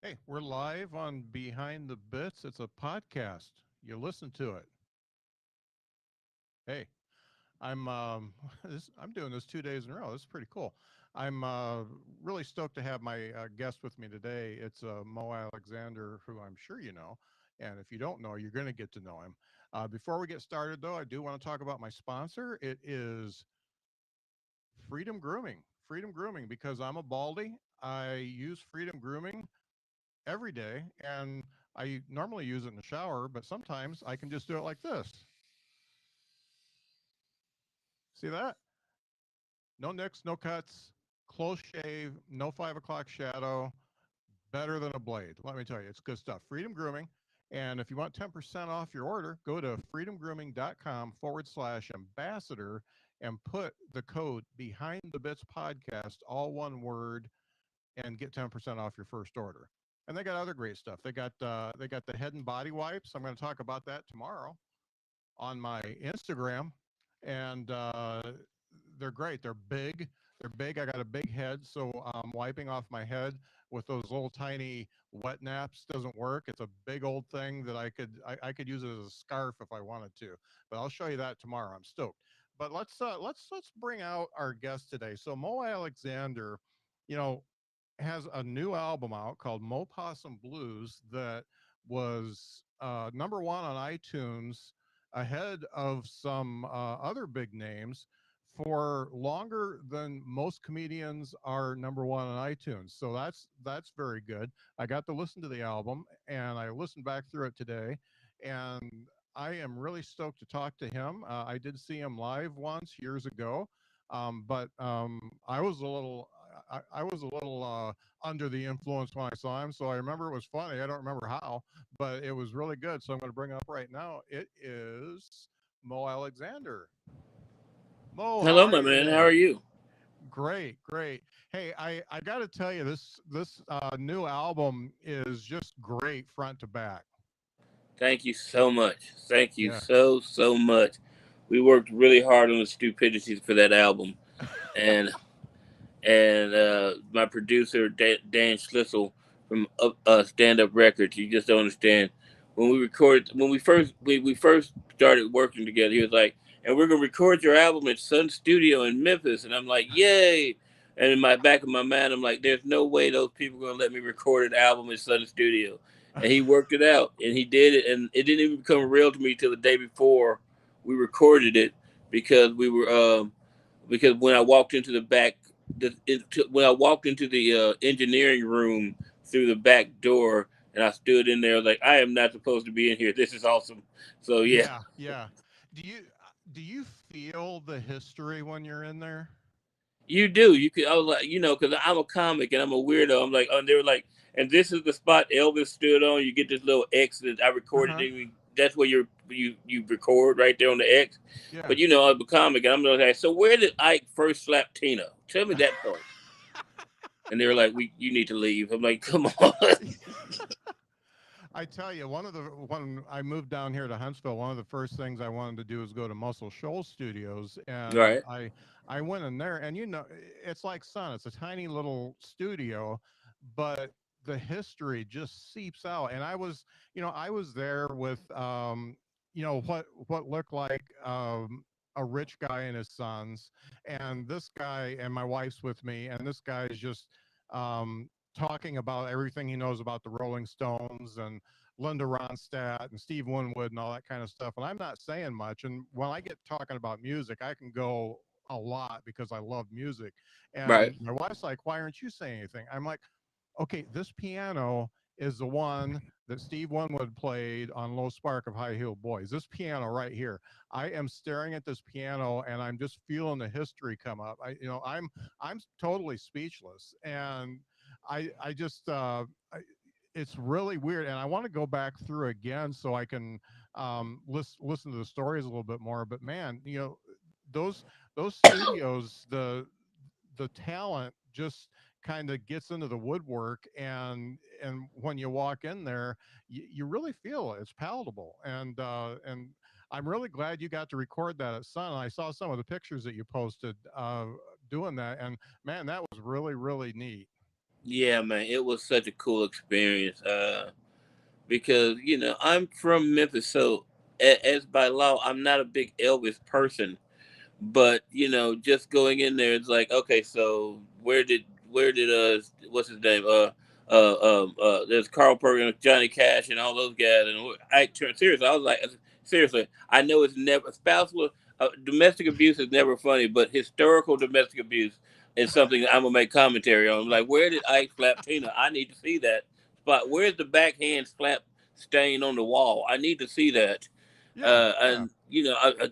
Hey, we're live on Behind the Bits. It's a podcast. You listen to it. Hey, I'm doing this 2 days in a row. This is pretty cool. I'm really stoked to have my guest with me today. It's Mo Alexander, who I'm sure you know, and if you don't know, you're going to get to know him. Before we get started, though, I do want to talk about my sponsor. It is Freedom Grooming. Freedom Grooming, because I'm a baldy. I use Freedom Grooming every day, and I normally use it in the shower, but sometimes I can just do it like this. See that? No nicks, no cuts, close shave, no 5 o'clock shadow, better than a blade. Let me tell you, it's good stuff. Freedom Grooming. And if you want 10% off your order, go to freedomgrooming.com/ambassador and put the code behind the bits podcast, all one word, and get 10% off your first order. And they got other great stuff. They got the head and body wipes. I'm going to talk about that tomorrow on my Instagram, and they're great. They're big. They're big. I got a big head, so wiping off my head with those little tiny wet naps doesn't work. It's a big old thing that I could use it as a scarf if I wanted to. But I'll show you that tomorrow. I'm stoked. But let's bring out our guest today. So Mo Alexander, you know, has a new album out called Mo Possum Blues that was number one on iTunes, ahead of some other big names for longer than most comedians are number one on iTunes. So that's very good. I got to listen to the album and I listened back through it today, and I am really stoked to talk to him. I did see him live once years ago, but I was a little under the influence when I saw him. So I remember it was funny. I don't remember how, but it was really good. So I'm going to bring up right now. It is Mo Alexander. Mo, how Hello, are my you man. How today? are you? Great, great. Hey, I got to tell you, this new album is just great front to back. Thank you so much. Thank you Yeah. so much. We worked really hard on the stupidity for that album, and my producer Dan Schlissel from Stand Up Records. You just don't understand. When we first started working together, he was like, "And we're gonna record your album at Sun Studio in Memphis," and I'm like, "Yay!" And in my back of my mind, I'm like, "There's no way those people are gonna let me record an album at Sun Studio." And he worked it out, and he did it, and it didn't even become real to me till the day before we recorded it because because when I walked into the back when I walked into the engineering room through the back door, and I stood in there like I am not supposed to be in here. This is awesome. So yeah, Yeah, yeah. Do you feel the history when you're in there? you do. You could. I was like, because I'm a comic and I'm a weirdo. I'm like, oh, and they were like, and this is the spot Elvis stood on. You get this little X that I recorded. Uh-huh. In. That's where you record right there on the X. Yeah. But I'm a comic and I'm like, so where did Ike first slap Tina? Tell me that part. And they were like, you need to leave. I'm like, come on. I tell you, when I moved down here to Huntsville, one of the first things I wanted to do was go to Muscle Shoals Studios, and Right. I went in there, and it's like Sun. It's a tiny little studio, but the history just seeps out. And I was there with what looked like a rich guy and his sons, and this guy and my wife's with me, and this guy is just talking about everything he knows about the Rolling Stones and Linda Ronstadt and Steve Winwood and all that kind of stuff. And I'm not saying much. And when I get talking about music, I can go a lot because I love music. Right. And my wife's like, "Why aren't you saying anything?" I'm like, "Okay, this piano is the one that Steve Winwood played on Low Spark of High Heel Boys. This piano right here. I am staring at this piano and I'm just feeling the history come up. I'm totally speechless, and I just it's really weird, and I want to go back through again so I can listen to the stories a little bit more. But man, those those studios, the talent just kind of gets into the woodwork, and when you walk in there, you really feel it. It's palatable, and I'm really glad you got to record that at Sun. I saw some of the pictures that you posted doing that, and man, that was really really neat. Yeah, man, it was such a cool experience. Because I'm from Memphis, so as by law, I'm not a big Elvis person. But just going in there, it's like, okay, so where did what's his name there's Carl Perkins, Johnny Cash, and all those guys, and I turned serious. I was like, seriously, I know it's never spousal domestic abuse is never funny, but historical domestic abuse is something that I'm gonna make commentary on. I'm like, where did Ike slap Tina? I need to see that spot. Where's the backhand slap stain on the wall? I need to see that. Yeah, yeah, And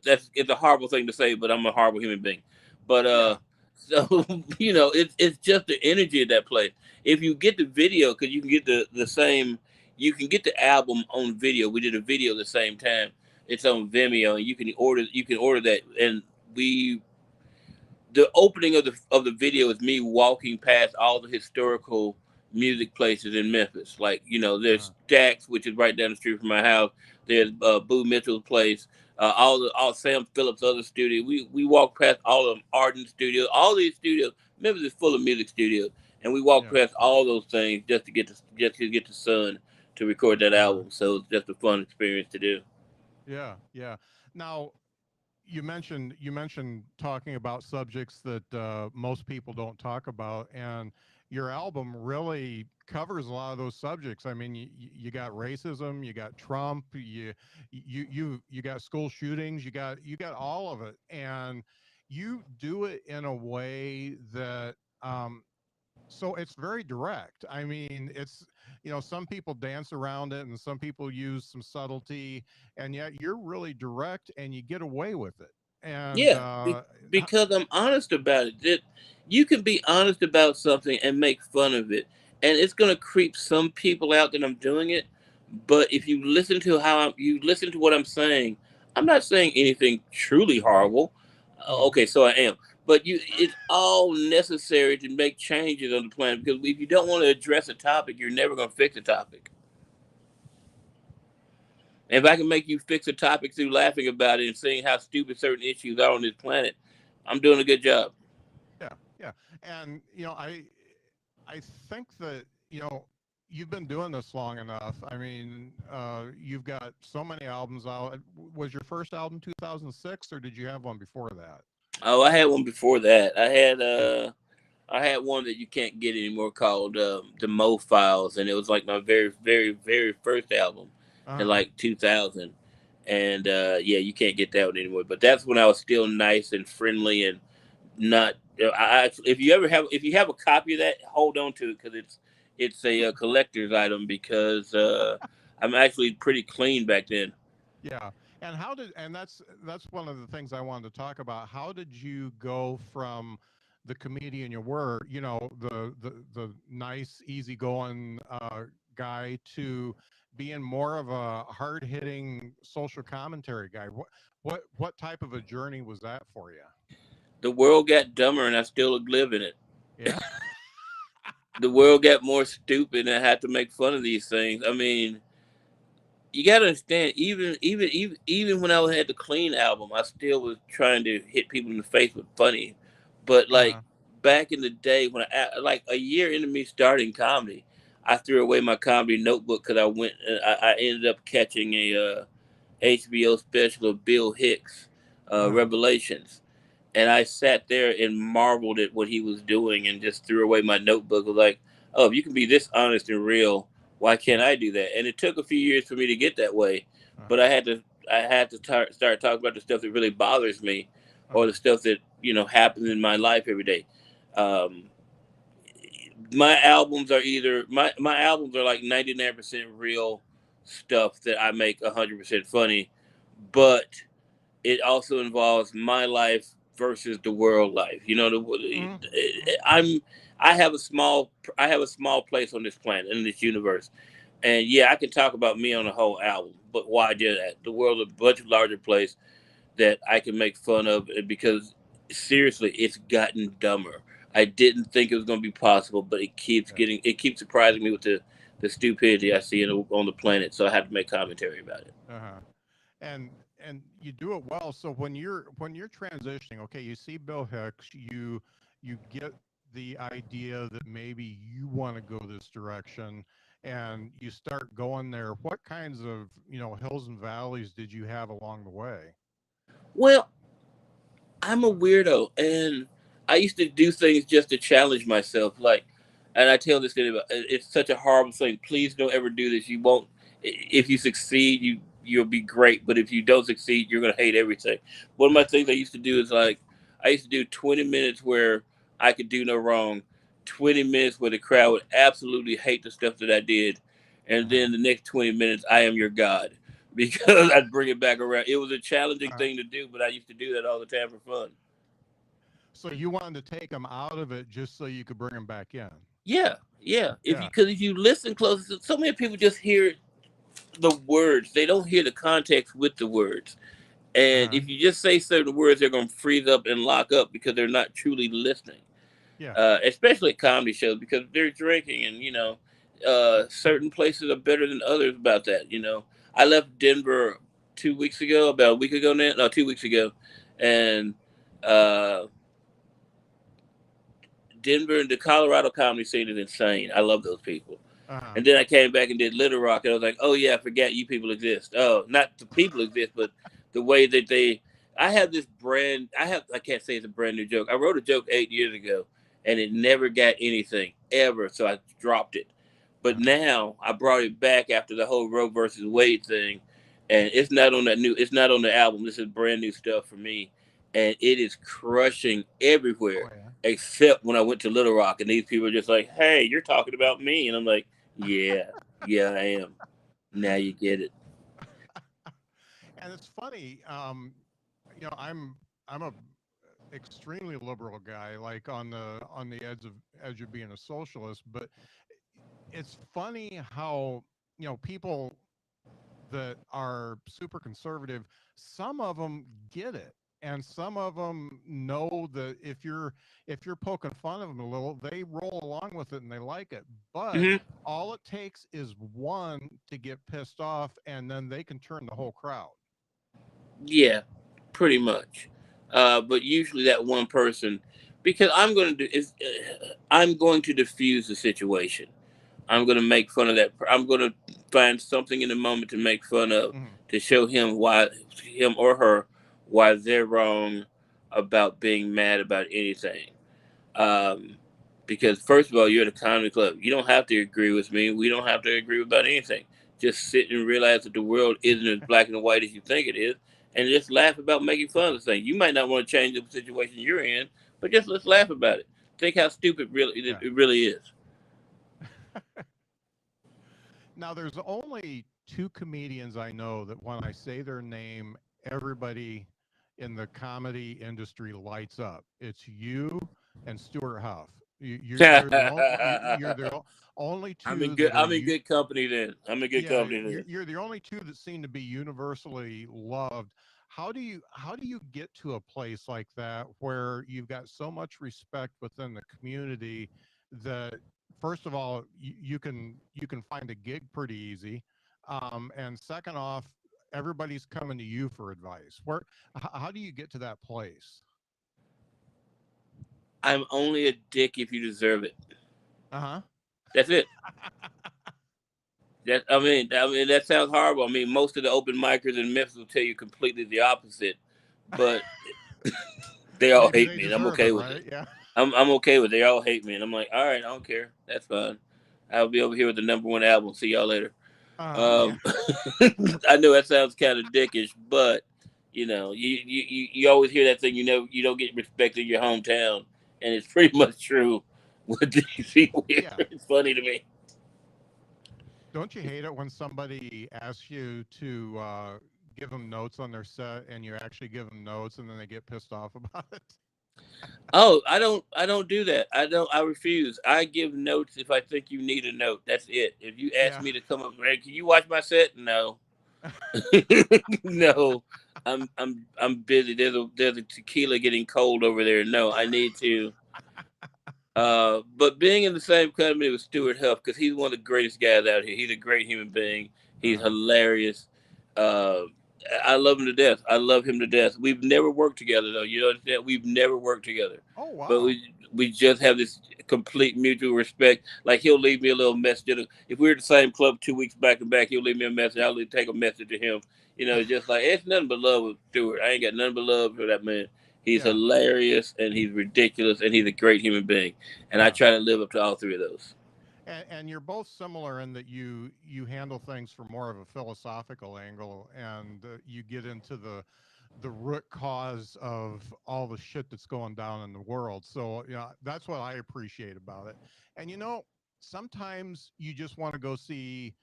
that's it's a horrible thing to say, but I'm a horrible human being. But yeah, so it's just the energy of that place. If you get the video, because you can get the same, you can get the album on video. We did a video at the same time. It's on Vimeo, and you can order that. And we the opening of the video is me walking past all the historical music places in Memphis. Like uh, there's Jack's, which is right down the street from my house. There's Boo Mitchell's place. All Sam Phillips' other studio. We walked past all of them, Arden Studios. All these studios. Memphis is full of music studios, and we walked yeah, past all those things just to get the sun to record that uh, album. So it's just a fun experience to do. yeah, yeah. Now, you mentioned talking about subjects that most people don't talk about, and your album really covers a lot of those subjects. I mean, you got racism, you got Trump, you got school shootings, you got all of it, and you do it in a way that so it's very direct. I mean, some people dance around it and some people use some subtlety, and yet you're really direct and you get away with it. And Yeah, because I'm honest about it. That you can be honest about something and make fun of it, and it's gonna creep some people out that I'm doing it. But if you listen to what I'm saying, I'm not saying anything truly horrible. mm, Okay, so I am. But it's all necessary to make changes on the planet because if you don't want to address a topic, you're never gonna fix a topic. And if I can make you fix a topic through laughing about it and seeing how stupid certain issues are on this planet, I'm doing a good job. yeah, yeah. And I think that you've been doing this long enough. I mean, you've got so many albums out. Was your first album 2006, or did you have one before that? Oh, I had one before that. I had one that you can't get anymore called the Mo Files, and it was like my very, very, very first album in Uh-huh. like 2000. And yeah, you can't get that one anymore. But that's when I was still nice and friendly and not. If you have a copy of that, hold on to it because it's a, collector's item because I'm actually pretty clean back then. Yeah. And that's one of the things I wanted to talk about. How did you go from the comedian you were, the nice, easygoing guy, to being more of a hard-hitting social commentary guy? What type of a journey was that for you? The world got dumber, and I still live in it. Yeah. The world got more stupid, and I had to make fun of these things. I mean, you gotta understand, even when I had the clean album, I still was trying to hit people in the face with funny. But like Uh-huh. back in the day when like a year into me starting comedy, I threw away my comedy notebook because I ended up catching a HBO special of Bill Hicks, Uh-huh. Revelations, and I sat there and marveled at what he was doing and just threw away my notebook. Was like, oh, if you can be this honest and real, why can't I do that? And it took a few years for me to get that way, but Uh-huh. I had to start talking about the stuff that really bothers me, or Uh-huh. the stuff that happens in my life every day. Um, my albums are like 99% real stuff that I make 100% funny, but it also involves my life versus the world life. Mhm. Mhm. I'm I have a small place on this planet in this universe, and yeah, I can talk about me on a whole album. But why do that? The world is a much larger place that I can make fun of, because seriously, it's gotten dumber. I didn't think it was going to be possible, but Yeah. it keeps surprising me with the stupidity I see on the planet. So I have to make commentary about it. Uh-huh. And you do it well. So when you're transitioning, okay, you see Bill Hicks, you get the idea that maybe you want to go this direction and you start going there, what kinds of, hills and valleys did you have along the way? Well, I'm a weirdo, and I used to do things just to challenge myself. Like, and I tell this to anybody, it's such a horrible thing. Please don't ever do this. You won't. If you succeed, you'll be great. But if you don't succeed, you're gonna hate everything. One of my things I used to do is like I used to do 20 minutes where I could do no wrong, 20 minutes where the crowd would absolutely hate the stuff that I did, and Uh-huh. then the next 20 minutes I am your God. Because I'd bring it back around. It was a challenging Uh, thing to do, but I used to do that all the time for fun. so you wanted to take them out of it just so you could bring them back in. Yeah, yeah. Yeah. If you listen close, so many people just hear the words. They don't hear the context with the words. And Uh-huh. if you just say certain words, they're going to freeze up and lock up because they're not truly listening. Yeah. Especially at comedy shows because they're drinking, and certain places are better than others about that. I left Denver 2 weeks ago, about a week ago now, no, 2 weeks ago, and uh, Denver and the Colorado comedy scene is insane. I love those people. Uh-huh. And then I came back and did Little Rock, and I was like, oh yeah, I forgot you people exist. Oh, not the people exist, but the way that they. I have this brand. I can't say it's a brand new joke. I wrote a joke 8 years ago, and it never got anything ever, so I dropped it. But Uh-huh. now I brought it back after the whole Roe versus Wade thing, and it's not on that new. It's not on the album. This is brand new stuff for me, and it is crushing Oh everywhere yeah. except when I went to Little Rock, and these people are just like, "Hey, you're talking about me," and I'm like, "Yeah, yeah, I am. Now you get it." And it's funny, I'm a extremely liberal guy, like on the edge of being a socialist, but it's funny how, people that are super conservative, some of them get it. And some of them know that if you're poking fun of them a little, they roll along with it and they like it. But Hmm. all it takes is one to get pissed off, and then they can turn the whole crowd. Yeah, pretty much. But usually that one person, because I'm going to diffuse the situation. I'm going to make fun of that. I'm going to find something in the moment to make fun of Mhm. to show him or her, why they're wrong about being mad about anything. Um, because first of all, you're at a comedy club. You don't have to agree with me. We don't have to agree about anything. Just sit and realize that the world isn't as black and white as you think it is, and just laugh about making fun of the thing. You might not want to change the situation you're in, but just let's laugh about it. Think how stupid Yeah. it really is. Now, there's only two comedians I know that when I say their name, everybody in the comedy industry lights up. It's you and Stuart Huff. You're the only you're the only two that are I'm in you. good company then. I'm in good Yeah, company then. you're the only two that seem to be universally loved. How do you get to a place like that where you've got so much respect within the community that first of all you can find a gig pretty easy, and second off, everybody's coming to you for advice. How do you get to that place? I'm only a dick if you deserve it. Uh-huh. That's it. I mean that sounds horrible. I mean, most of the open micers in Memphis will tell you completely the opposite, but they all Maybe hate they me, and I'm deserve it, okay with it. right? Yeah. I'm okay with it. They all hate me, and I'm like, all right, I don't care. That's fine. I'll be over here with the number one album. See y'all later. Yeah. Um, I know that sounds kind of dickish, but you always hear that thing. You don't get respect in your hometown, and it's pretty much true. What these people here, Yeah. it's funny to me. Don't you hate it when somebody asks you to give them notes on their set and you actually give them notes and then they get pissed off about it? Oh, I don't do that. I refuse. I give notes if I think you need a note. That's it. If you ask Yeah. me to come up, hey, can you watch my set? No. No. I'm busy. There's a tequila getting cold over there. No, I need to. But being in the same company with Stuart Huff, because he's one of the greatest guys out here. He's a great human being. He's Uh-huh. hilarious. Uh, I love him to death. I love him to death. We've never worked together though. You understand? We've never worked together, Oh but wow. we just have this complete mutual respect. Like he'll leave me a little message. If we're at the same club 2 weeks back to back, he'll leave me a message. I'll take a message to him. Just like it's nothing but love with Stewart. I ain't got nothing but love for that man. He's Yeah. hilarious and he's ridiculous and he's a great human being. And I Yeah. try to live up to all three of those. And you're both similar in that you handle things from more of a philosophical angle, and you get into the root cause of all the shit that's going down in the world. So yeah, that's what I appreciate about it. And sometimes you just want to go see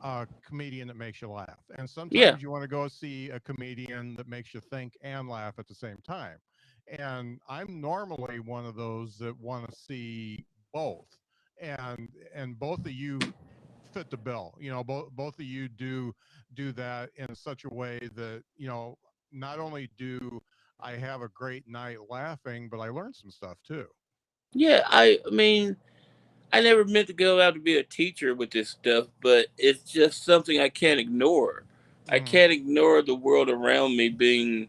a comedian that makes you laugh, and Yeah. sometimes you want to go see a comedian that makes you think and laugh at the same time. And I'm normally one of those that want to see both, and both of you fit the bill. Both of you do that in such a way that not only do I have a great night laughing, but I learned some stuff too. Yeah. I mean, I never meant to go out to be a teacher with this stuff, but it's just something I can't ignore. I Hmm. can't ignore the world around me being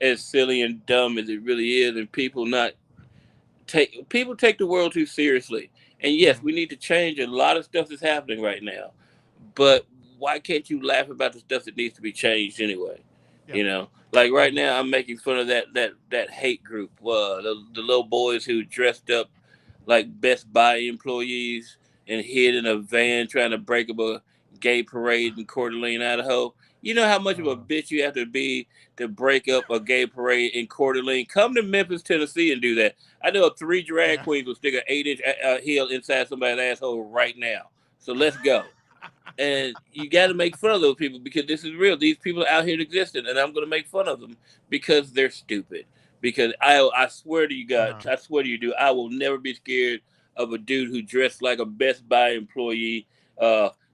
as silly and dumb as it really is, and people take the world too seriously. And yes, Hmm. we need to change a lot of stuff that's happening right now. But why can't you laugh about the stuff that needs to be changed anyway? Yeah. Like right And now, I'm making fun of that hate group, the little boys who dressed up like Best Buy employees and hid in a van trying to break up a gay parade in Coeur d'Alene, Idaho. You know how much of a uh, bitch you have to be to break up a gay parade in Coeur d'Alene? Come to Memphis, Tennessee, and do that. I know three drag yeah. queens will stick an 8-inch heel inside somebody's asshole right now. So let's go. And you got to make fun of those people because this is real. These people are out here existing, and I'm going to make fun of them because they're stupid. Because I swear to you, God, Uh-huh. I swear to you, dude, I will never be scared of a dude who dressed like a Best Buy employee,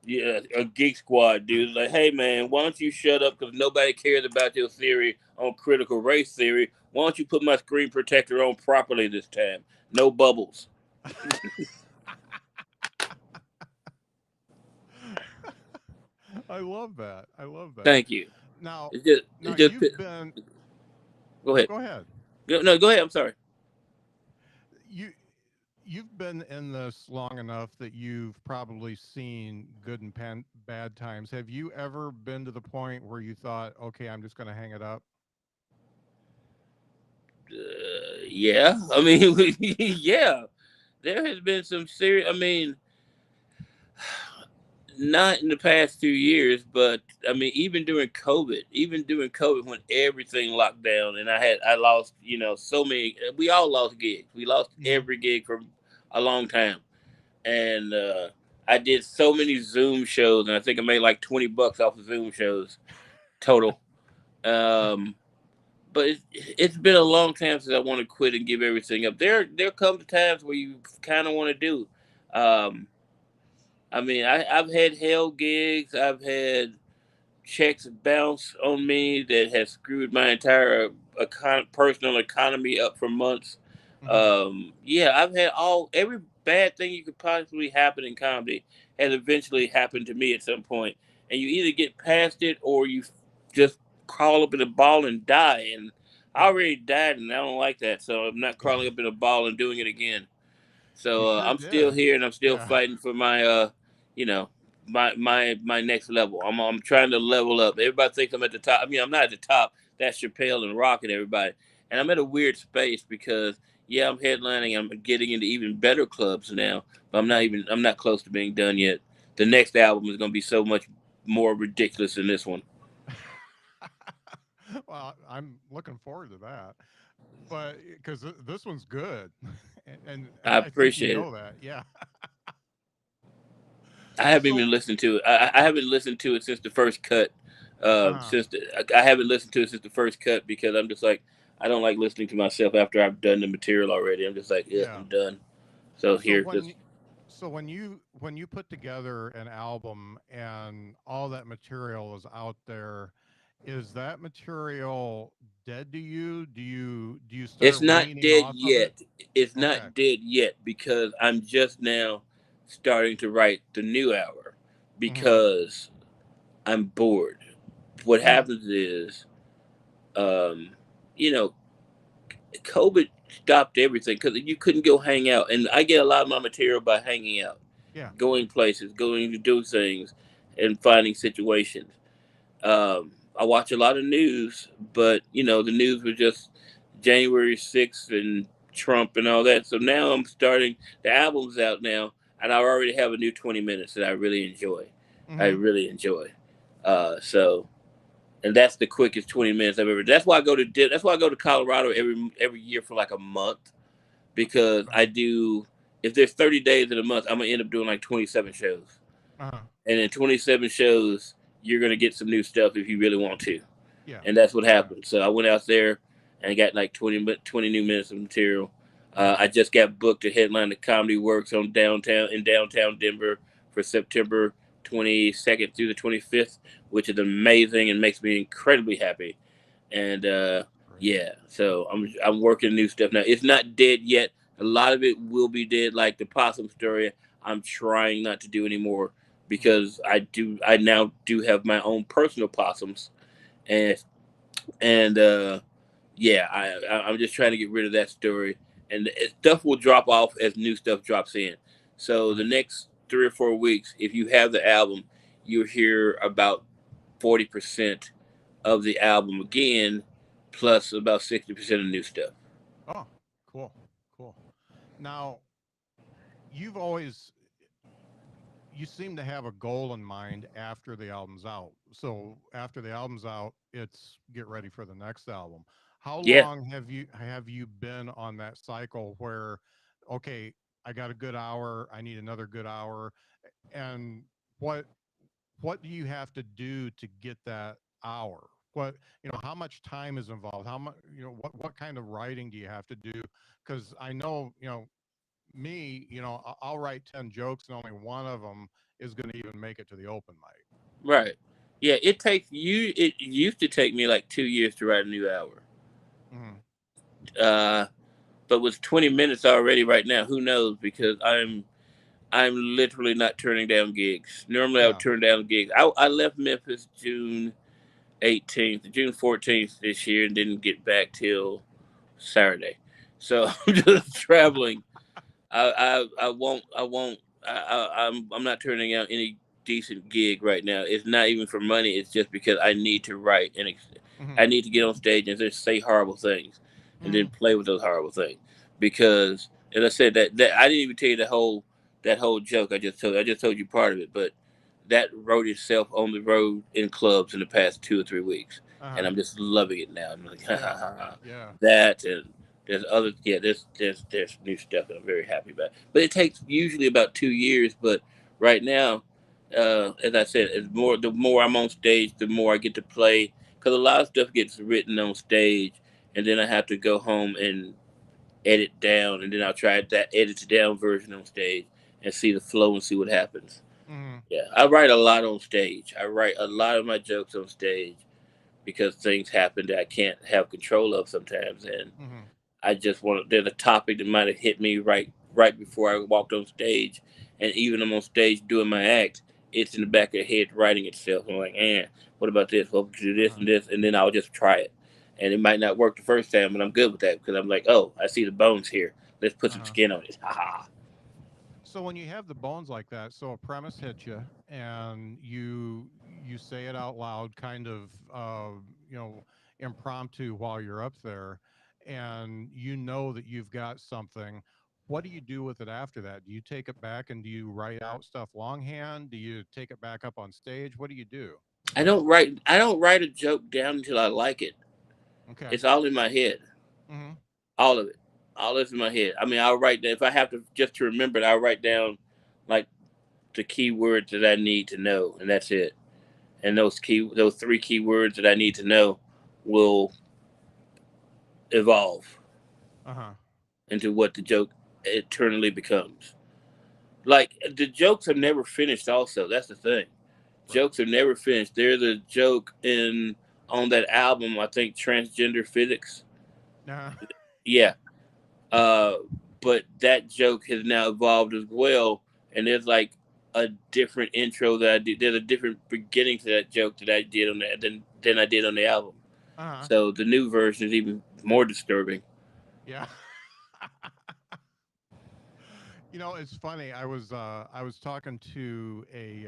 yeah, a Geek Squad dude. Like, hey man, why don't you shut up? Because nobody cares about your theory on critical race theory. Why don't you put my screen protector on properly this time? No bubbles. I love that. I love that. Thank you. Now, It's now just. you've been. Go No, ahead. go ahead. No, go ahead. I'm sorry. You you've been in this long enough that you've probably seen good and bad times. Have you ever been to the point where you thought, okay, I'm just going to hang it up? Yeah, I mean, yeah, there has been some serious. I mean, not in the past 2 years, but I mean, even during COVID, when everything locked down, and I lost, so many. We all lost gigs. We lost Hmm. every gig for a long time, and I did so many Zoom shows, and I think I made like $20 off of Zoom shows total. Um, but it's been a long time since I want to quit and give everything up. There come times where you kind of want to do. Um, I mean, I've had hell gigs. I've had checks bounce on me that has screwed my entire personal economy up for months. Hmm. Yeah, I've had every bad thing you could possibly happen in comedy has eventually happened to me at some point, and you either get past it or you just crawl up in a ball and die. And I Yeah, already died, and I don't like that, so I'm not crawling up in a ball and doing it again. you So sure I'm still did. here and I'm still Yeah. fighting for my you know, my next level. I'm trying to level up. Everybody thinks I'm at the top. I mean, I'm not at the top. That's Chappelle and Rock and everybody. And I'm at a weird space because yeah, I'm headlining. I'm getting into even better clubs now, but Hmm. I'm not close to being done yet. The next album is going to be so much more ridiculous than this one. Well, I'm looking forward to that. But because this one's good, and I I think you appreciate it. know that. Yeah. I haven't So, even listened to it. I haven't listened to it since the first cut. uh, I haven't listened to it since the first cut because I'm just like I don't like listening to myself after I've done the material already. I'm just like yeah, yeah. I'm done. So So here, when just you, so when you put together an album and all that material is out there, is that material dead to you? Do you it's start not weaning dead off of it? yet. It's Okay. not dead yet because I'm just now starting to write the new hour Hmm. because I'm bored what happens is, um, you know, COVID stopped everything because you couldn't go hang out, and I get a lot of my material by hanging out, Yeah. going places, going to do things, and finding situations. I watch a lot of news, but the news was just January 6th and Trump and all that. So now I'm starting. The album's out now, and I already have a new 20 minutes that I really enjoy. I Mm-hmm. really enjoy. So, and that's the quickest 20 minutes I've ever. That's why I go to. That's why I go to Colorado every year for like a month, because I do. If there's 30 days in a month, I'm gonna end up doing like 27 shows, Uh-huh. and in 27 shows, you're gonna get some new stuff if you really want to, Yeah. and that's what Yeah. happened. So I went out there and got like 20 new minutes of material. Uh-huh. I just got booked to headline the Comedy Works in downtown Denver for September 22nd through the 25th, which is amazing and makes me incredibly happy. And Great. yeah, so I'm working new stuff now. It's not dead yet. A lot of it will be dead, like the possum story. I'm trying not to do anymore because I now do have my own personal possums, and yeah, I'm just trying to get rid of that story, and stuff will drop off as new stuff drops in. So the Right. next 3 or 4 weeks, if you have the album, you'll hear about 40% of the album again, plus about 60% of new stuff. Oh, cool. Cool. Now, you've always you seem to have a goal in mind after the album's out. So after the album's out, it's get ready for the next album. How Yeah, long have you been on that cycle where, okay, I got a good hour, I need another good hour, and what what do you have to do to get that hour? What, how much time is involved? How much, what kind of writing do you have to do? Because I know, me, I'll write 10 jokes and only one of them is going to even make it to the open mic. right. Yeah, it takes you. It used to take me like 2 years to write a new hour. Hmm. Uh, but with 20 minutes already right now, who knows? Because I'm literally not turning down gigs. Normally, I would Yeah. turn down gigs. I left Memphis June 14th this year, and didn't get back till Saturday. So I'm just traveling. I won't. I'm not turning out any decent gig right now. It's not even for money. It's just because I need to write, and Hmm. I need to get on stage and just say horrible things, and then Hmm. play with those horrible things. Because, as I said, that I didn't even tell you that whole joke I just told. I just told you part of it, but that wrote itself on the road in clubs in the past 2 or 3 weeks, and Uh-huh. I'm just loving it now. I'm like, ha ha Yeah. ha ha. Yeah. That, and there's other, yeah, there's new stuff that I'm very happy about. But it takes usually about 2 years. But right now, as I said, the more I'm on stage, the more I get to play, because a lot of stuff gets written on stage, and then I have to go home and edit down, and then I'll try that edited down version on stage and see the flow and see what happens. Hmm. Yeah, I write a lot on stage. I write a lot of my jokes on stage because things happen that I can't have control of sometimes, and Hmm. I just want. There's a topic that might have hit me right before I walked on stage, and even I'm on stage doing my act, it's in the back of the head writing itself. I'm like, what about this? Well, we could do this Uh-huh. and this, and then I'll just try it, and it might not work the first time, but I'm good with that because I'm like, oh, I see the bones here. Let's put some Uh-huh. skin on it. Ha ha. So when you have the bones like that, so a premise hits you and you say it out loud, kind of you know impromptu while you're up there, and you know that you've got something. What do you do with it after that? Do you take it back and do you write out stuff longhand? Do you take it back up on stage? What do you do? I don't write a joke down until I like it. Okay. It's all in my head. Hmm. All of it. All is in my head. I mean, I'll write that if I have to just to remember it. I'll write down like the key words that I need to know, and that's it. And those three key words that I need to know will evolve Uh-huh. into what the joke eternally becomes. Like the jokes are never finished. Also, that's the thing. Right. Jokes are never finished. There's a joke in on that album. I think transgender physics. Uh-huh. Yeah, uh, but that joke has now evolved as well, and there's like a different intro that I did. There's a different beginning to that joke that I did on that than I did on the album. Uh-huh. So the new version is even more disturbing. Yeah. It's funny. I was talking to a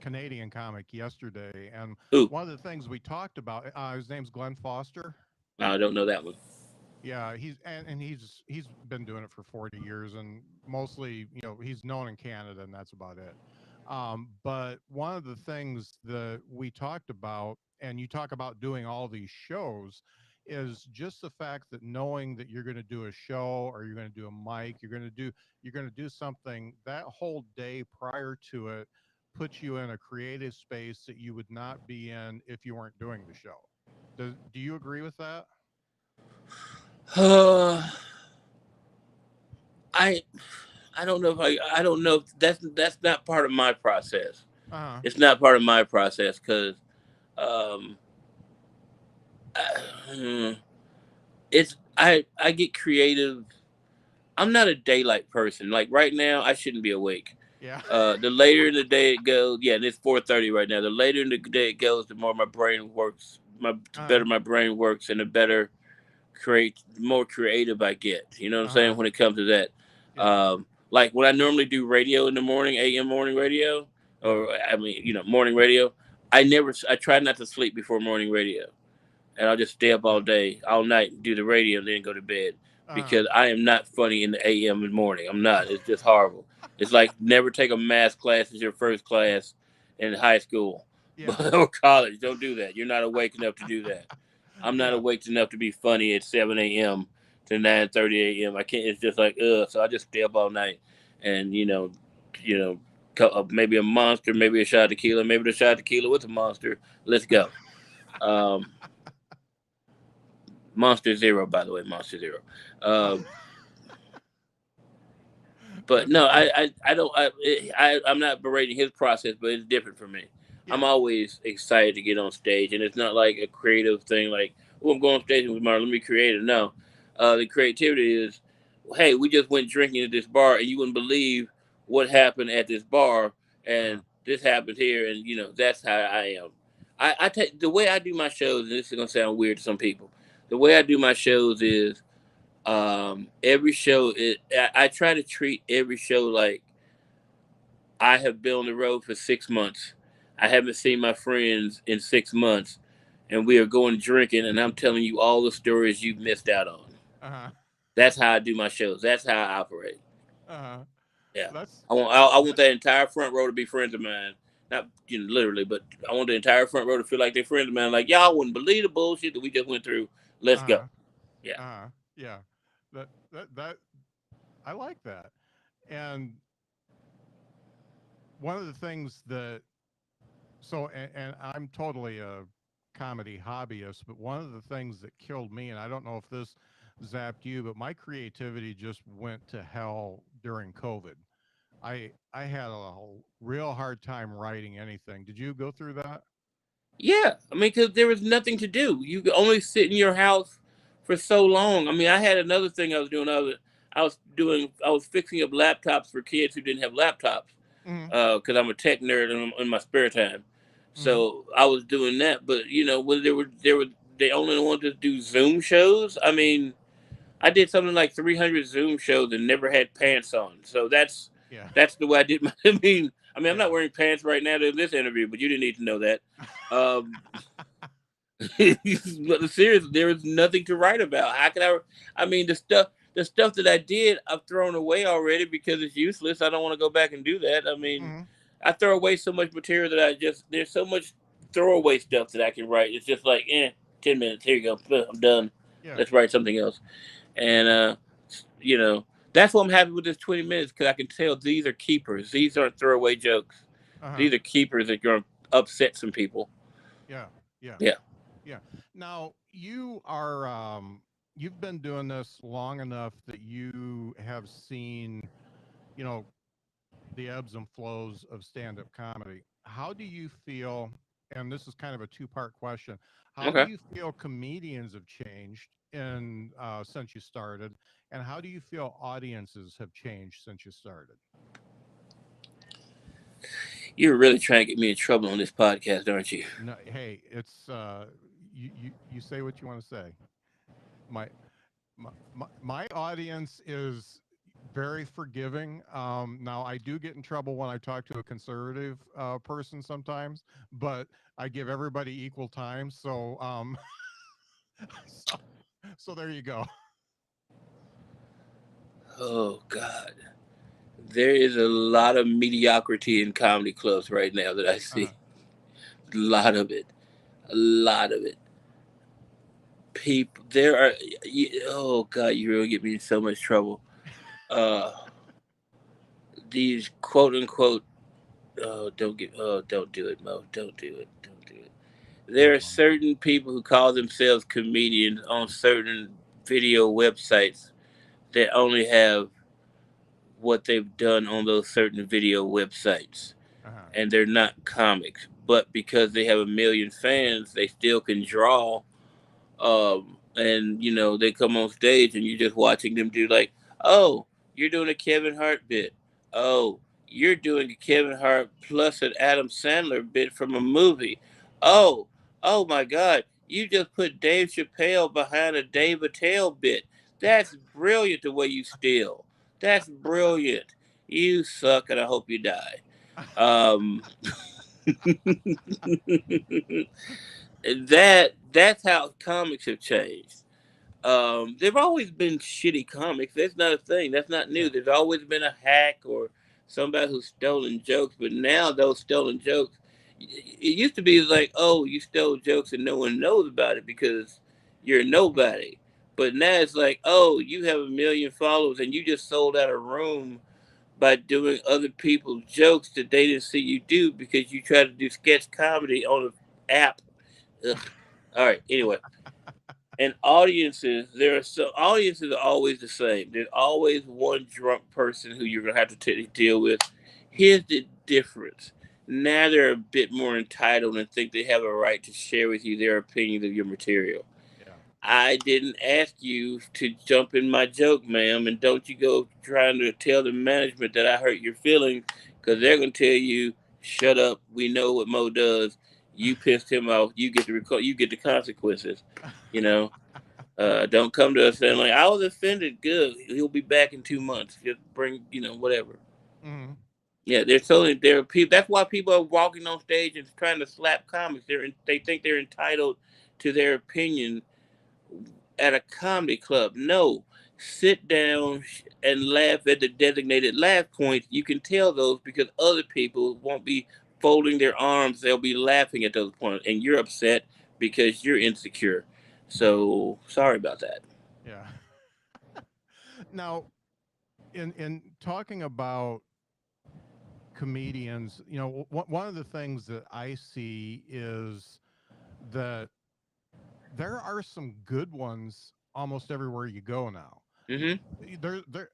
Canadian comic yesterday, and Ooh, one of the things we talked about, his name's Glenn Foster. I don't know that one. Yeah, he's been doing it for 40 years, and mostly, he's known in Canada, and that's about it. But one of the things that we talked about, and you talk about doing all these shows, is just the fact that knowing that you're going to do a show, or you're going to do a mic, you're going to do something that whole day prior to it, puts you in a creative space that you would not be in if you weren't doing the show. Do you agree with that? I I don't know if I don't know if that's not part of my process. Uh-huh. It's not part of my process because um, I, I get creative. I'm not a daylight person. Like right now, I shouldn't be awake. Yeah. The later in the day it goes, yeah, and it's 4:30 right now. The later in the day it goes, the more my brain works. The Uh-huh. better my brain works, and the better the more creative I get. You know what I'm saying Uh-huh. when it comes to that. Yeah. Like when I normally do radio in the morning, AM morning radio, Yeah. or I mean, morning radio. I try not to sleep before morning radio, and I'll just stay up all Yeah. day, all night, and do the radio, and then go to bed Uh-huh. because I am not funny in the AM in the morning. I'm not. It's just horrible. It's like never take a math class as your first class in high school Yeah. or college. Don't do that. You're not awake enough to do that. I'm not Yeah. awake enough to be funny at 7 a.m. to 9:30 a.m. I can't. It's just like ugh. So I just stay up all night, and you know, maybe a monster, maybe a shot of tequila, maybe the shot of tequila with a monster. Let's go. Um, Monster Zero, by the way, Monster Zero. Um, but That's no, funny. I don't. I'm not berating his process, but it's different for me. I'm Yeah. always excited to get on stage, and it's not like a creative thing. Like, oh, I'm going on stage with Mark. Let me create it. No, the creativity is, hey, we just went drinking at this bar, and you wouldn't believe what happened at this bar, Uh-huh. and this happened here, and that's how I am. I take the way I do my shows, and this is gonna sound weird to some people. The way I do my shows is every show I try to treat every show like I have been on the road for 6 months. I haven't seen my friends in 6 months, and we are going drinking, and I'm telling you all the stories you've missed out on. Uh-huh. That's how I do my shows. That's how I operate. Uh-huh. Yeah, That's I want that. that entire front row to be friends of mine. Not literally, but I want the entire front row to feel like they're friends of mine. Like y'all wouldn't believe the bullshit that we just went through. Let's go. Uh-huh. Yeah. Uh-huh. Yeah. That I like that. And one of the things that and I'm totally a comedy hobbyist, but one of the things that killed me, and I don't know if this zapped you, but my creativity just went to hell during COVID. I had a real hard time writing anything. Did you go through that? Yeah, I mean, because there was nothing to do. You could only sit in your house for so long. I mean, I had another thing I was doing. I was fixing up laptops for kids who didn't have laptops Hmm. because I'm a tech nerd in my spare time. Hmm. So I was doing that. But when they only wanted to do Zoom shows. I mean, I did something like 300 Zoom shows and never had pants on. So Yeah. that's the way I did my. I mean, I'm not Yeah. wearing pants right now in this interview, but you didn't need to know that. Um, but seriously, there is nothing to write about. How can I? I mean, the stuff that I did, I've thrown away already because it's useless. I don't want to go back and do that. I mean, Hmm. I throw away so much material that there's so much throwaway stuff that I can write. It's just like, 10 minutes. Here you go. I'm done. Yeah. Let's write something else. And you know, that's why I'm happy with this 20 minutes because I can tell these are keepers. These aren't throwaway jokes. Uh-huh. These are keepers that are going to upset some people. Yeah. Yeah. Yeah. Yeah. Now you've been doing this long enough that you have seen, you know, the ebbs and flows of stand-up comedy. How do you feel, and this is kind of a two-part question, how do Okay. you feel comedians have changed in since you started, and how do you feel audiences have changed since you started? You're really trying to get me in trouble on this podcast, aren't you? No, hey, it's you say what you want to say. My my audience is very forgiving. Now I do get in trouble when I talk to a conservative person sometimes, but I give everybody equal time. So so, so there you go. Oh God, there is a lot of mediocrity in comedy clubs right now that I Uh, see. A lot of it. A lot of it. People, there are. Oh God, you really get me in so much trouble. Uh, these quote unquote. Oh, don't do it, Mo. Don't do it. Don't do it. There are uh-oh. certain people who call themselves comedians on certain video websites that only have what they've done on those certain video websites, Uh-huh. and they're not comics. But because they have a million fans, they still can draw. And they come on stage, and you're just watching them do like, oh, you're doing a Kevin Hart bit. Oh, you're doing a Kevin Hart plus an Adam Sandler bit from a movie. Oh, oh my God, you just put Dave Chappelle behind a Dave Attell bit. That's brilliant the way you steal. That's brilliant. You suck, and I hope you die. Um, that's how comics have changed. There've always been shitty comics. That's not a thing. That's not new. Yeah. There's always been a hack or somebody who's stolen jokes. But now those stolen jokes, it used to be like, oh, you stole jokes and no one knows about it because you're a nobody. But now it's like, oh, you have a million followers and you just sold out a room by doing other people's jokes that they didn't see you do because you tried to do sketch comedy on an app. Ugh. All right. Anyway, and audiences are always the same. There's always one drunk person who you're gonna have to deal with. Here's the difference. Now they're a bit more entitled and think they have a right to share with you their opinions of your material. Yeah. I didn't ask you to jump in my joke, ma'am, and don't you go trying to tell the management that I hurt your feelings, because they're gonna tell you, "Shut up. We know what Mo does. You pissed him off. You get the you get the consequences." You know, don't come to us saying like, "I was offended." Good. He'll be back in 2 months. Just bring, whatever. Mhm. Yeah, there are people. That's why people are walking on stage and trying to slap comics. They think they're entitled to their opinion at a comedy club. No, sit down and laugh at the designated laugh points. You can tell those because other people won't be folding their arms. They'll be laughing at those points, and you're upset because you're insecure. So sorry about that. Yeah. Now, in talking about comedians, one of the things that I see is that there are some good ones almost everywhere you go now. Hmm. There,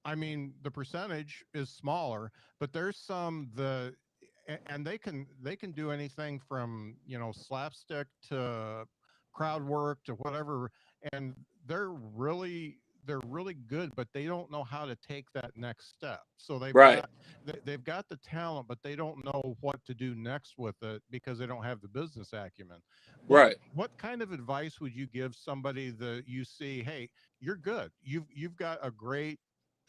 I mean, the percentage is smaller, but there's some and they can do anything from slapstick to crowd work to whatever, and they're really good, but they don't know how to take that next step. So Right, they've got the talent, but they don't know what to do next with it because they don't have the business acumen. what right. what kind of advice would you give somebody that you see, hey, you're good, you've got a great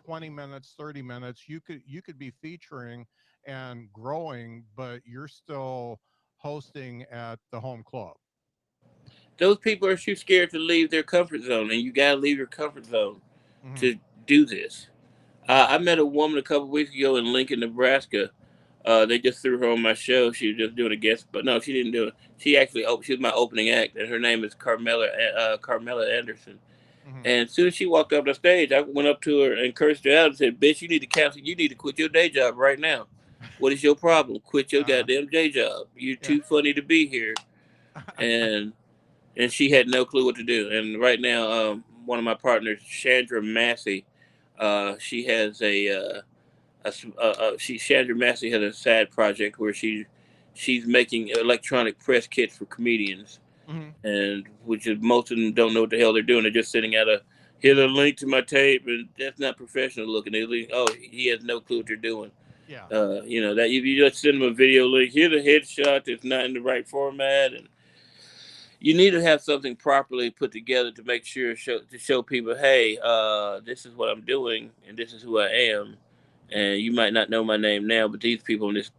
20 minutes, 30 minutes, you could be featuring and growing, but you're still hosting at the home club? Those people are too scared to leave their comfort zone, and you gotta leave your comfort zone Hmm. to do this. Hmm. I met a woman a couple weeks ago in Lincoln, Nebraska. They just threw her on my show. She was just doing a guest, but no, she didn't do it. She actually, she was my opening act, and her name is Carmela Anderson. Hmm. And as soon as she walked up the stage, I went up to her and cursed her out and said, "Bitch, you need to cancel. You need to quit your day job right now. What is your problem? Quit your uh, goddamn day job. You're yeah. too funny to be here." And she had no clue what to do. And right now, one of my partners, Chandra Massey, she has Chandra Massey has a side project where she's making electronic press kits for comedians, Hmm. and which is most of them don't know what the hell they're doing. They're just sitting at a here's a link to my tape, and that's not professional looking. They're like, oh, he has no clue what you're doing. Yeah. You know, that if you just send them a video link, here's a headshot that's not in the right format, and you need to have something properly put together to make sure to show people, hey, this is what I'm doing, and this is who I am. And you might not know my name now, but these people on this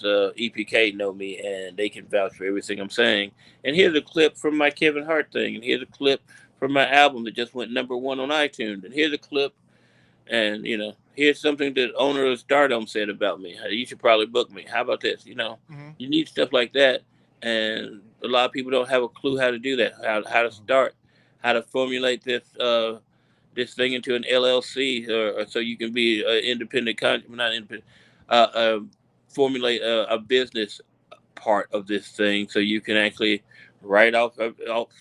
EPK know me, and they can vouch for everything I'm saying. And here's a clip from my Kevin Hart thing, and here's a clip from my album that just went #1 on iTunes, and here's a clip, and you know, here's something that owner of Stardom said about me. You should probably book me. How about this? You know, Mm-hmm. you need stuff like that, and a lot of people don't have a clue how to do that. How to start, how to formulate this thing into an LLC, or so you can be an independent not independent, uh, formulate a business part of this thing, so you can actually write off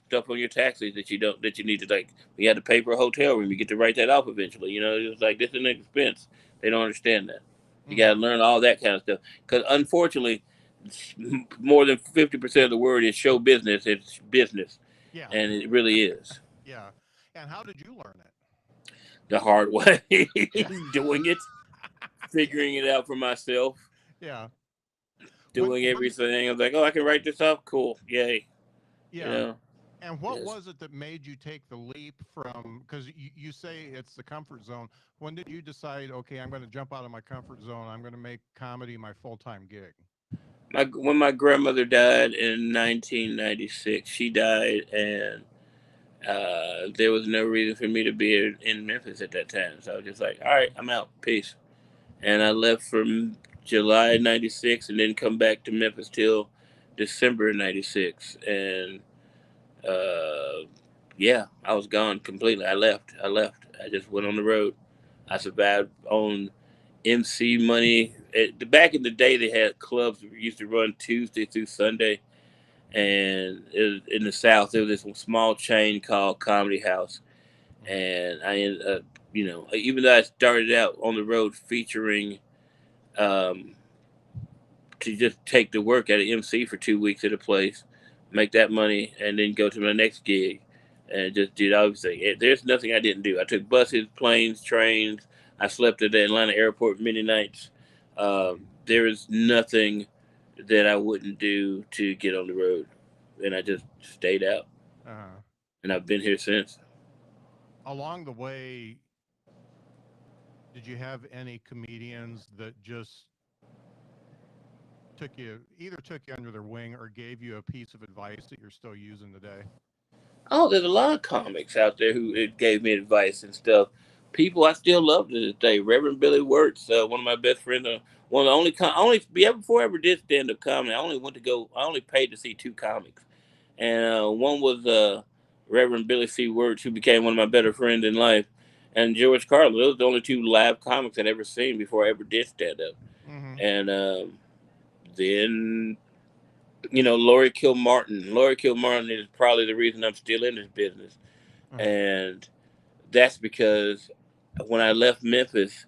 stuff on your taxes that you need to, like, you had to pay for a hotel room, you get to write that off eventually. You know, it's like, this is an expense. They don't understand that. You got to Mm-hmm. learn all that kind of stuff, because unfortunately, more than 50% of the word is show business. It's business, Yeah. and it really is. Yeah. And how did you learn it? The hard way, Yeah. doing it, Yeah. figuring it out for myself, Yeah. doing When everything. I was like, oh, I can write this off. Cool, yay. You yeah. know, And what yes. was it that made you take the leap from, because you say it's the comfort zone. When did you decide, okay, I'm going to jump out of my comfort zone. I'm going to make comedy my full-time gig? When my grandmother died in 1996, she died, and there was no reason for me to be in Memphis at that time. So I was just like, all right, I'm out, peace. And I Mm-hmm. left from July '96, and didn't come back to Memphis till December '96, and uh, yeah, I was gone completely. I left. I just went on the road. I survived on MC money. Back in the day, they had clubs that used to run Tuesday through Sunday, and in the South, there was this small chain called Comedy House, Mm-hmm. and I ended up, you know, even though I started out on the road featuring, um, to just take the work at an MC for 2 weeks at a place, make that money, and then go to my next gig, and just did everything. There's nothing I didn't do. I took buses, planes, trains. I slept at the Atlanta airport many nights. There is nothing that I wouldn't do to get on the road, and I just stayed out, Uh, and I've been here since. Along the way, did you have any comedians that just took you under their wing or gave you a piece of advice that you're still using today? Oh, there's a lot of comics out there who gave me advice and stuff. People I still love to this day. Reverend Billy Wirtz, one of my best friends. One of the only yeah, before I ever did stand up comedy, I only went to go. I only paid to see two comics, and one was Reverend Billy C. Wirtz, who became one of my better friends in life, and George Carlin. Those are the only two live comics I'd ever seen before I ever did stand up. Mm-hmm. And then, you know, Lori Kilmartin. Lori Kilmartin is probably the reason I'm still in this business, Uh-huh. and that's because when I left Memphis,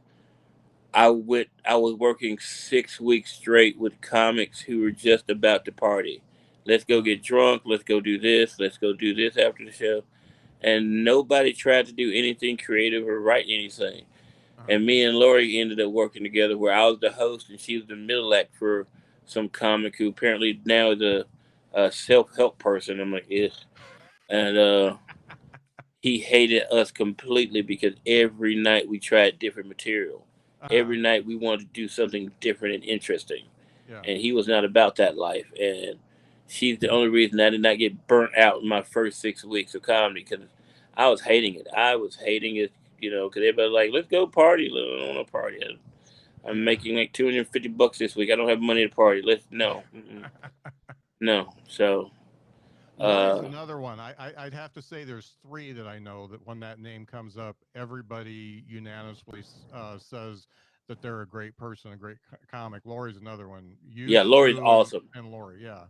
I was working 6 weeks straight with comics who were just about to party. Let's go Uh-huh. get drunk. Let's go do this. Let's go do this after the show. And nobody tried to do anything creative or write anything. Uh-huh. And me and Lori ended up working together, where I was the host and she was the middle act for some comic who apparently now is a self help person. I'm like, yeah. And he hated us completely because every night we tried different material. Uh-huh. Every night we wanted to do something different and interesting. Yeah. And he was not about that life. And she's the only reason I did not get burnt out in my first 6 weeks of comedy, because I was hating it. I was hating it, you know, because everybody was like, let's go party. I don't want to party. I'm Yeah. making like $250 this week. I don't have money to party. No, no. So, Lori's uh, another one. I'd have to say there's three that I know that when that name comes up, everybody unanimously says that they're a great person, a great comic. Lori's another one. You, yeah, Lori's Stu, awesome. and Lori. Yeah.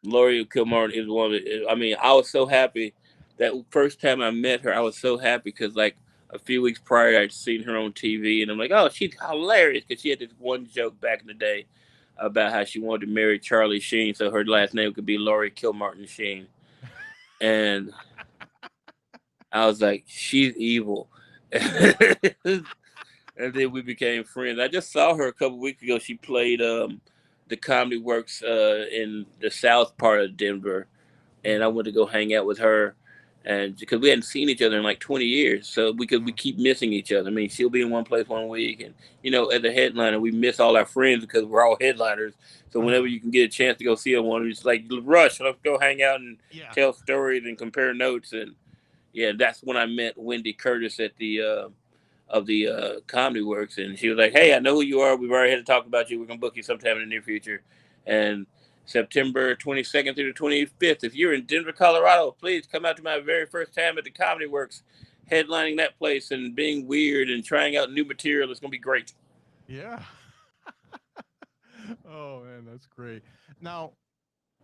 Gloria Kilmore is one of the, I mean, I was so happy that first time I met her. I was so happy because, like, a few weeks prior, I'd seen her on TV, and I'm like, oh, she's hilarious, because she had this one joke back in the day about how she wanted to marry Charlie Sheen so her last name could be Laurie Kilmartin Sheen. And I was like, she's evil. And And then we became friends. I just saw her a couple weeks ago. She played the Comedy Works in the south part of Denver, and I Mhm. went to go hang out with her, and because we hadn't seen each other in like 20 years, so we Mhm. keep missing each other. I mean, she'll be in one place one week, and as a headliner, we miss all our friends because we're all headliners. So whenever Uh-huh. you can get a chance to go see one, it's like rush, let's go hang out and Yeah. tell stories and compare notes. And yeah, that's when I met Wendy Curtis at the of the Comedy Works, and she was like, "Hey, I know who you are. We've already had to talk about you. We're gonna book you sometime in the near future." And September 22nd through the 25th, if you're in Denver, Colorado, please come out to my very first time at the Comedy Works, headlining that place and being weird and trying out new material. It's gonna be great. Yeah. Oh man, that's great. Now,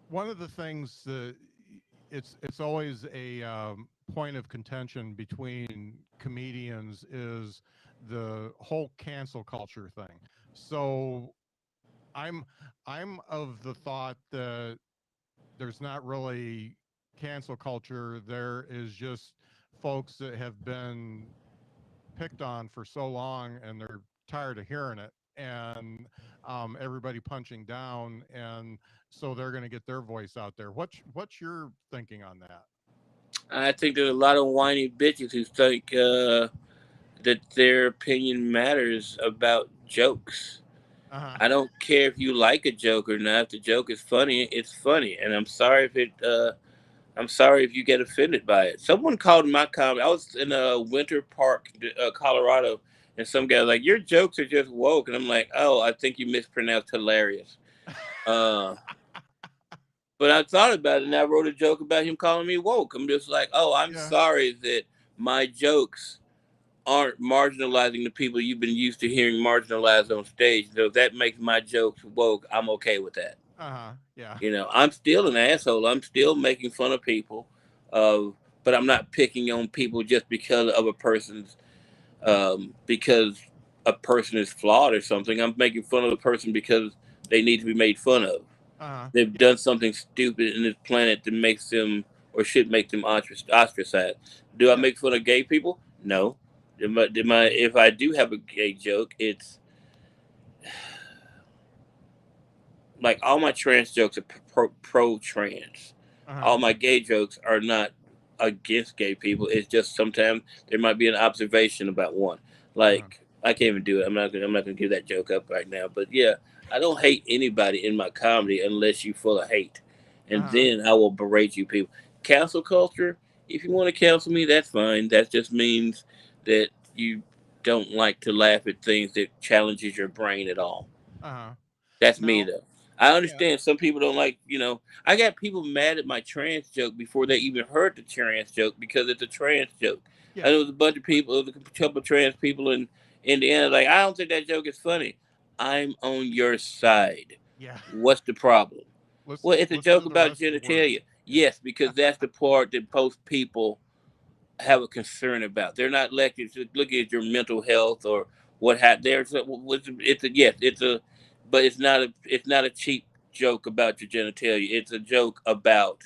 one of the things that it's always a point of contention between comedians is the whole cancel culture thing. So I'm I'm of the thought that there's not really cancel culture. There is just folks that have been picked on for so long and they're tired of hearing it, and everybody punching down, and so they're going to get their voice out there. What's your thinking on that? I think there's a lot of whiny bitches who think that their opinion matters about jokes. Uh-huh. I don't care if you like a joke or not. If the joke is funny, it's funny, and I'm sorry if you get offended by it. Someone called my comedy. I was in a Winter Park, Colorado, and some guy was like, "Your jokes are just woke," and I'm like, "Oh, I think you mispronounced hilarious." Uh, but I thought about it, and I wrote a joke about him calling me woke. I'm just like, "Oh, I'm Yeah. sorry that my jokes aren't marginalizing the people you've been used to hearing marginalized on stage. So if that makes my jokes woke, I'm okay with that." Uh-huh. Yeah. I'm still an asshole. I'm still making fun of people, uh, but I'm not picking on people just because a person is flawed or something. I'm making fun of the person because they need to be made fun of. Uh-huh. They've Yeah. done something stupid in this planet that makes them or should make them ostracized. Do I Yeah. make fun of gay people? No. If I do have a gay joke, it's like all my trans jokes are pro trans. Uh-huh. All my gay jokes are not against gay people. It's just sometimes there might be an observation about one. Uh-huh. Like I can't even do it. I'm not gonna give that joke up right now. But yeah, I don't hate anybody in my comedy unless you're full of hate, and Uh-huh. then I will berate you people. Cancel culture. If you want to cancel me, that's fine. That just means that you don't like to laugh at things that challenges your brain at all. Uh-huh. That's me Now, though. I yeah. understand some people don't like, I got people mad at my trans joke before they even heard the trans joke because it's a trans joke. Yeah. And there was a bunch of people, there was a couple of trans people in Indiana, like, I don't think that joke is funny. I'm on your side. Yeah. What's the problem? Well, it's a Listen joke to the about rest of the words. genitalia. Yeah. Yes, because that's the part that most people have a concern about. They're not looking at your mental health or what had there's it's a yes, it's a but it's not a cheap joke about your genitalia. It's a joke about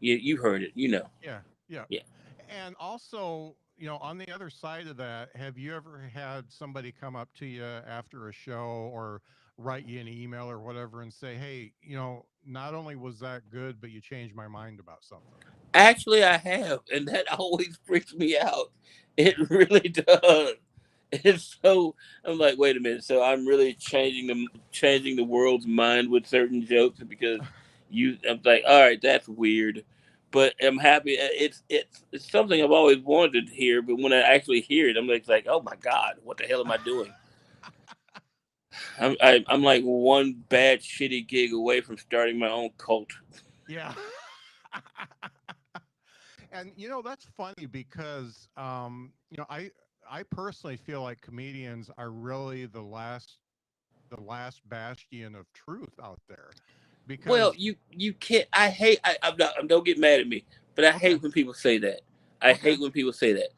you heard it, Yeah. Yeah. Yeah. And also, on the other side of that, have you ever had somebody come up to you after a show or write you an email or whatever and say, "Hey, not only was that good, but you changed my mind about something." Actually I have, and that always freaks me out. It really does. It's so I'm like, wait a minute. So I'm really changing the world's mind with certain jokes because I'm like, all right, that's weird, but I'm happy. It's something I've always wanted to hear, but when I actually hear it, I'm like, oh my god, what the hell am I doing? I'm like one bad shitty gig away from starting my own cult. Yeah. And that's funny because I personally feel like comedians are really the last bastion of truth out there Well, because you can't. I hate. I'm not. Don't get mad at me, but I okay, hate when people say that. I okay, hate when people say that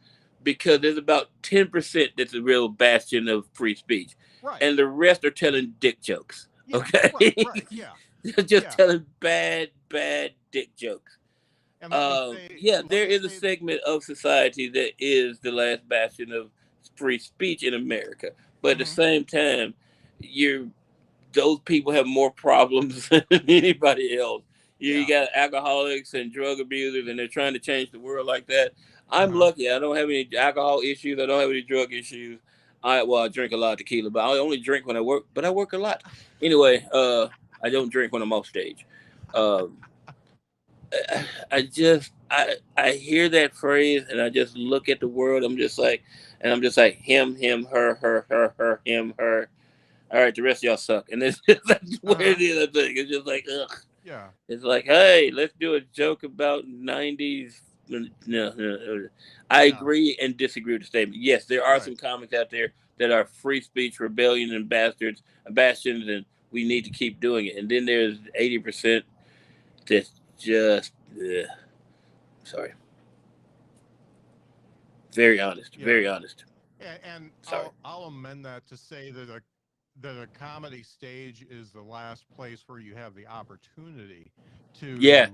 because there's about 10% that's a real bastion of free speech, right, and the rest are telling dick jokes. yeah, right, Okay, right, yeah, they're just yeah. telling bad dick jokes. And let me Yeah, say let there me is a say segment of society that is the last bastion of free speech in America. But at the Mm-hmm. same time, you're those people have more problems than anybody else. You Yeah. got alcoholics and drug abusers, and they're trying to change the world like that. I'm Uh-huh. lucky. I don't have any alcohol issues. I don't have any drug issues. I drink a lot of tequila, but I only drink when I work. But I work a lot. Anyway, I don't drink when I'm off stage. Um, I hear that phrase and I just look at the world. I'm just like him, her, him, her. All right, the rest of y'all suck, and that's where Uh-huh. it is. I think it's just like ugh. Yeah. It's like, hey, let's do a joke about '90s. No, no, no. I Yeah. agree and disagree with the statement. Yes, there are Right. some comics out there that are free speech rebellion and bastions, and we need to keep doing it. And then there's 80% that's just, sorry, very honest, Yeah. very honest. And Sorry. I'll amend that to say that a comedy stage is the last place where you have the opportunity to Yes,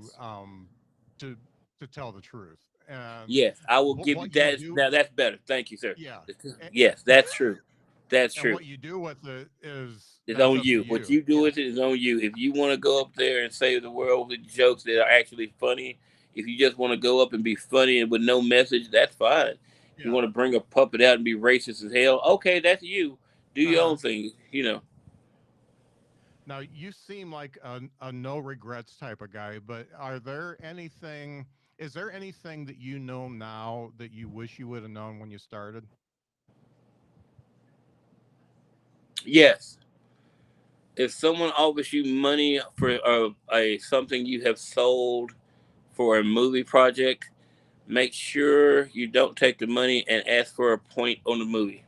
to to tell the truth. And yes, I will give you what you that. do, Now that's better. Thank you, sir. yeah. a- Yes, that's true. That's And true. what you do with it is It's that's on up to you. What you. you do Yeah. with it is on you. If you want to go up there and save the world with jokes that are actually funny, if you just want to go up and be funny and with no message, that's fine. If you Yeah. want to bring a puppet out and be racist as hell, okay, that's you. Do your Uh-huh. own thing, you know. Now you seem like a no regrets type of guy, but is there anything that you know now that you wish you would have known when you started? Yes, if someone offers you money for a something you have sold for a movie project, make sure you don't take the money and ask for a point on the movie.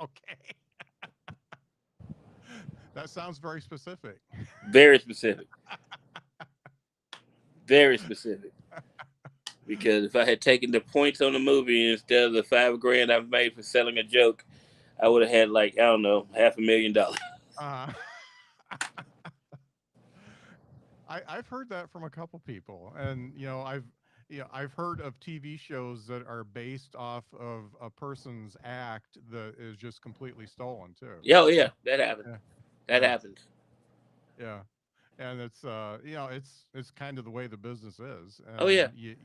Okay. That sounds very specific. Very specific. Very specific. Because if I had taken the points on the movie instead of the $5 grand I've made for selling a joke, I would have had like I don't know $500,000. Uh, I've heard that from a couple people, and I've heard of TV shows that are based off of a person's act that is just completely stolen too. Yeah, oh, yeah, that happened. Yeah, That yeah, happens. yeah. And it's it's kind of the way the business is, Oh yeah, and you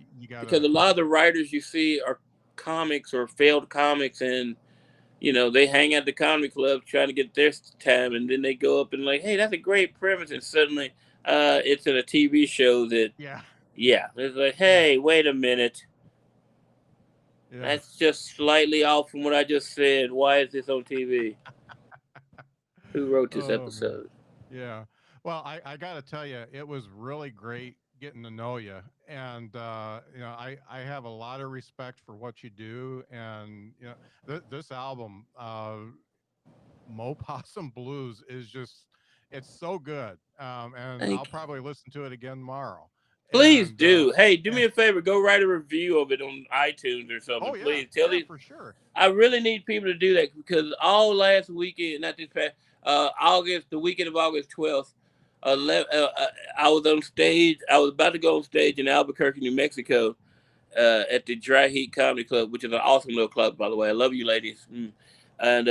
because gotta a lot of the writers you see are comics or failed comics, and they hang at the comedy club trying to get their time, and then they go up and like, hey, that's a great premise, and suddenly, it's in a TV show that, yeah, yeah, it's like, yeah, hey, wait a minute, yeah. that's just slightly off from what I just said. Why is this on TV? Who wrote this Oh man. episode? Yeah. Well, I got to tell you, it was really great getting to know you. And, I have a lot of respect for what you do. And, this album, Mo Possum Blues, is just, it's so good. And I'll Thank you. probably listen to it again tomorrow. Please And, do. Hey, do and me a favor. Go write a review of it on iTunes or something. oh, yeah. Please tell Yeah, these. for sure. I really need people to do that because all last weekend, not this past, August, the weekend of August 12th, 11, I was on stage. I was about to go on stage in Albuquerque, New Mexico, at the Dry Heat Comedy Club, which is an awesome little club, by the way. I love you, ladies. And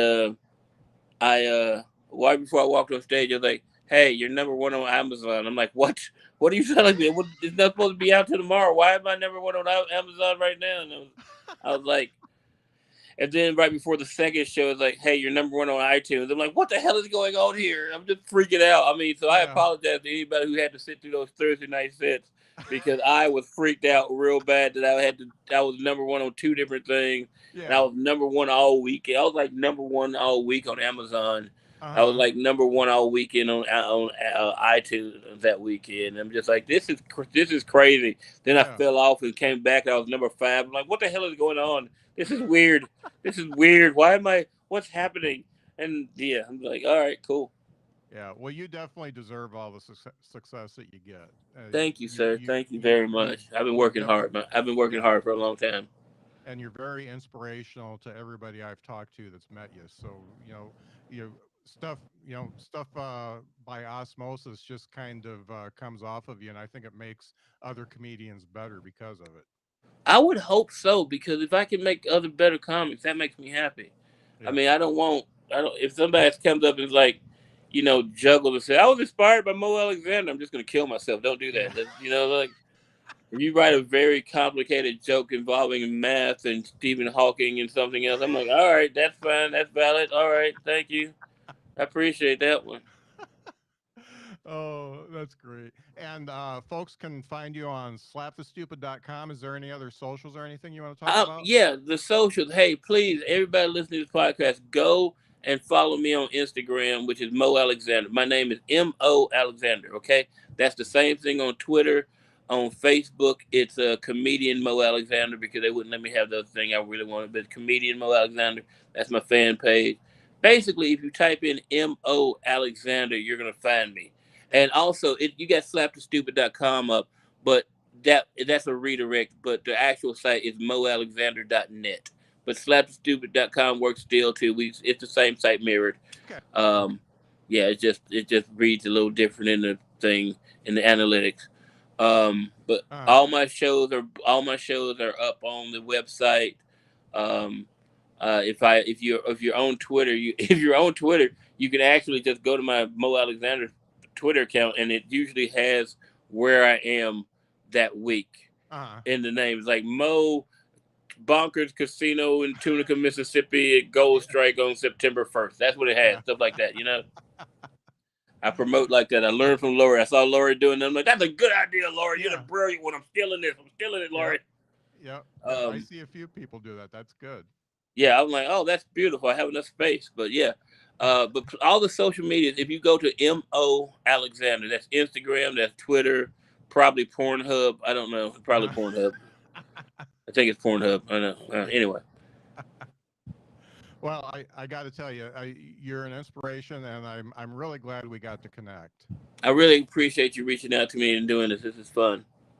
right before I walked on stage, I was like, "Hey, you're number one on Amazon." I'm like, "What? What are you telling me? It's not supposed to be out till tomorrow. Why am I number one on Amazon right now?" And I was like, and then right before the second show, it's like, "Hey, you're number one on iTunes." I'm like, "What the hell is going on here?" I'm just freaking out. I mean, so I Yeah. apologize to anybody who had to sit through those Thursday night sets because I was freaked out real bad that I was number one on two different things, and I Yeah. was number one all weekend. I was like number one all week on Amazon. Uh I was huh. like number one all weekend on iTunes that weekend. I'm just like, this is crazy. Then I Yeah. fell off and came back. I was number five. I'm like, what the hell is going on? This is weird. This is weird. Why am I? What's happening? And yeah, I'm like, all right, cool. Yeah, well, you definitely deserve all the success that you get. Thank you, sir. Thank you very You much. I've been you've working definitely, hard. Man. I've been working yeah, hard for a long time. and you're very inspirational to everybody I've talked to that's met you. So you stuff stuff by osmosis just kind of comes off of you, and I think it makes other comedians better because of it. I would hope so, because if I can make other better comics, that makes me happy. Yeah. I mean, I don't. If somebody comes up and is like, juggle and say, I was inspired by Mo Alexander, I'm just gonna kill myself. Don't do that. Like, if you write a very complicated joke involving math and Stephen Hawking and something else, I'm like, all right, that's fine, that's valid. All right, thank you. I appreciate that one. Oh, that's great. And folks can find you on slapthestupid.com. Is there any other socials or anything you want to talk about? Yeah, the socials. Hey, please, everybody listening to this podcast, go and follow me on Instagram, which is Mo Alexander. My name is M.O. Alexander, okay? That's the same thing on Twitter. On Facebook, it's a comedian Mo Alexander, because they wouldn't let me have the other thing I really wanted, but comedian Mo Alexander. That's my fan page. Basically, if you type in M.O. Alexander, you're going to find me. And also, you got slapthestupid.com up, but that's a redirect, but the actual site is moalexander.net. But slapthestupid.com works still too. It's the same site mirrored. Okay. Yeah, it just reads a little different in the thing, in the analytics. But all my shows are up on the website. If you're on Twitter, you can actually just go to my Mo Alexander Twitter account, and it usually has where I am that week in the name. It's like Mo Bonkers Casino in Tunica, Mississippi at Gold Strike on September 1st. That's what it has. Stuff like that, I promote like that. I learned from Lori. I saw Lori doing that. I'm like, that's a good idea, Lori. You're the brilliant one. I'm stealing this. I'm stealing it, Lori. Yep. I see a few people do that. That's good. Yeah, I'm like, oh, that's beautiful. I have enough space. But yeah. But all the social medias, if you go to M.O. Alexander, that's Instagram, that's Twitter, probably Pornhub. I don't know. Probably Pornhub. I think it's Pornhub. I know. Anyway. Well, I got to tell you, you're an inspiration, and I'm really glad we got to connect. I really appreciate you reaching out to me and doing this. This is fun.